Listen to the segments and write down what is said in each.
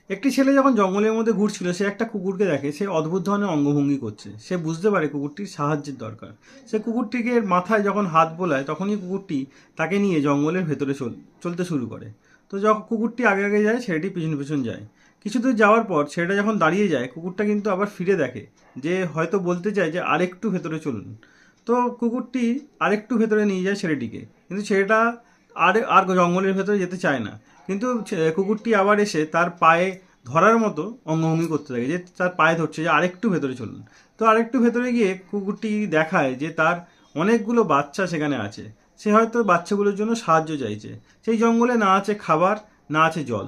একটি ছেলে যখন জঙ্গলের মধ্যে ঘুরছিল, সে একটা কুকুরকে দেখে সে অদ্ভুত ধরনের অঙ্গভঙ্গি করছে। সে বুঝতে পারে কুকুরটির সাহায্যের দরকার। সে কুকুরটিকে মাথায় যখন হাত বোলায়, তখনই কুকুরটি তাকে নিয়ে জঙ্গলের ভেতরে চলতে শুরু করে। তো যখন কুকুরটি আগে আগে যায়, ছেলেটি পিছন পিছন যায়। কিছু দূর যাওয়ার পর ছেলেটা যখন দাঁড়িয়ে যায়, কুকুরটা কিন্তু আবার ফিরে দেখে, যে হয়তো বলতে চায় যে আরেকটু ভেতরে চলুন। তো কুকুরটি আরেকটু ভেতরে নিয়ে যায় ছেলেটিকে, কিন্তু ছেলেটা আর আর জঙ্গলের ভেতরে যেতে চায় না। কিন্তু কুকুরটি আবার এসে তার পায়ে ধরার মতো অঙ্গভঙ্গি করতে থাকে, যে তার পায়ে ধরছে যে আরেকটু ভেতরে চলুন। তো আরেকটু ভেতরে গিয়ে কুকুরটি দেখায় যে তার অনেকগুলো বাচ্চা সেখানে আছে। সে হয়তো বাচ্চাগুলোর জন্য সাহায্য চাইছে। সেই জঙ্গলে না আছে খাবার, না আছে জল।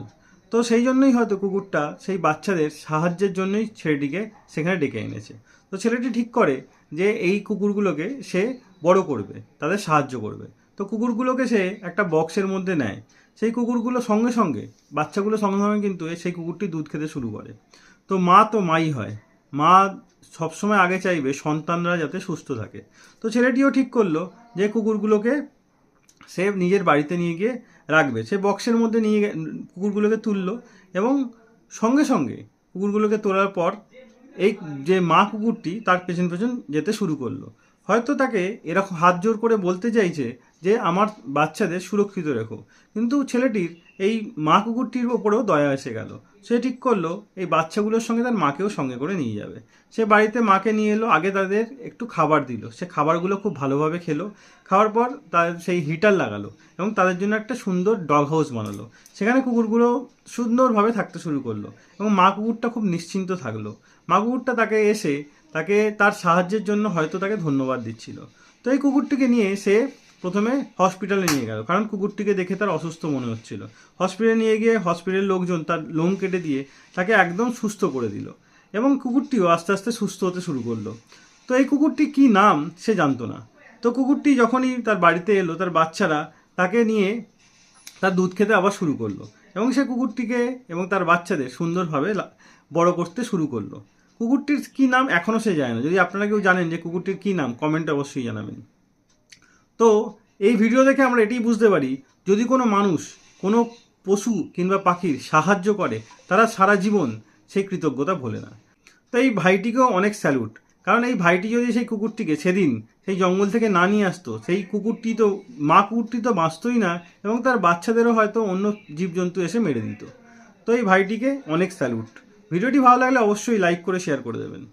তো সেই জন্যই হয়তো কুকুরটা সেই বাচ্চাদের সাহায্যের জন্যই ছেলেটিকে সেখানে ডেকে এনেছে। তো ছেলেটি ঠিক করে যে এই কুকুরগুলোকে সে বড় করবে, তাদের সাহায্য করবে। তো কুকুরগুলোকে সে একটা বক্সের মধ্যে নেয়। সেই কুকুরগুলো সঙ্গে সঙ্গে, বাচ্চাগুলো সঙ্গে সঙ্গে কিন্তু সেই কুকুরটি দুধ খেতে শুরু করে। তো মা তো মাই হয়, মা সবসময় আগে চাইবে সন্তানরা যাতে সুস্থ থাকে। তো ছেলেটিও ঠিক করলো যে কুকুরগুলোকে সে নিজের বাড়িতে নিয়ে গিয়ে রাখবে। সে বক্সের মধ্যে নিয়ে কুকুরগুলোকে তুললো, এবং সঙ্গে সঙ্গে কুকুরগুলোকে তোলার পর এই যে মা কুকুরটি তার পেছন পেছন যেতে শুরু করলো। হয়তো তাকে এরকম হাত জোর করে বলতে চাইছে যে আমার বাচ্চাদের সুরক্ষিত রেখো। কিন্তু ছেলেটির এই মা কুকুরটির ওপরেও দয়া এসে গেল। সে ঠিক করলো এই বাচ্চাগুলোর সঙ্গে তার মাকেও সঙ্গে করে নিয়ে যাবে। সে বাড়িতে মাকে নিয়ে এলো, আগে তাদের একটু খাবার দিল। সে খাবারগুলো খুব ভালোভাবে খেলো। খাওয়ার পর তার সেই হিটার লাগালো, এবং তাদের জন্য একটা সুন্দর ডগ হাউস বানালো। সেখানে কুকুরগুলো সুন্দরভাবে থাকতে শুরু করলো, এবং মা কুকুরটা খুব নিশ্চিন্ত থাকলো। মা কুকুরটা তাকে তার সাহায্যের জন্য হয়তো তাকে ধন্যবাদ দিচ্ছিল। তো এই কুকুরটিকে নিয়ে সে প্রথমে হসপিটালে নিয়ে গেল, কারণ কুকুরটিকে দেখে তার অসুস্থ মনে হচ্ছিল। হসপিটালে নিয়ে গিয়ে হসপিটালের লোকজন তার লোম কেটে দিয়ে তাকে একদম সুস্থ করে দিল, এবং কুকুরটিও আস্তে আস্তে সুস্থ হতে শুরু করলো। তো এই কুকুরটি কী নাম সে জানতো না। তো কুকুরটি যখনই তার বাড়িতে এলো, তার বাচ্চারা তাকে নিয়ে তার দুধ খেতে আবার শুরু করলো, এবং সে কুকুরটিকে এবং তার বাচ্চাদের সুন্দরভাবে বড় করতে শুরু করলো। কুকুরটির কী নাম এখনও সে জানে না। যদি আপনারা কেউ জানেন যে কুকুরটির কী নাম, কমেন্টে অবশ্যই জানাবেন। তো এই ভিডিও দেখে আমরা এটাই বুঝতে পারি, যদি কোনো মানুষ কোনো পশু কিংবা পাখির সাহায্য করে, তারা সারা জীবন সেই কৃতজ্ঞতা ভোলে না। তো এই ভাইটিকেও অনেক স্যালুট, কারণ এই ভাইটি যদি সেই কুকুরটিকে সেদিন সেই জঙ্গল থেকে না নিয়ে আসতো, সেই কুকুরটি তো, মা কুকুরটি তো বাঁচতই না, এবং তার বাচ্চাদেরও হয়তো অন্য জীবজন্তু এসে মেরে দিত। তো এই ভাইটিকে অনেক স্যালুট। ভিডিওটি ভালো লাগলে অবশ্যই লাইক করে শেয়ার করে দেবেন।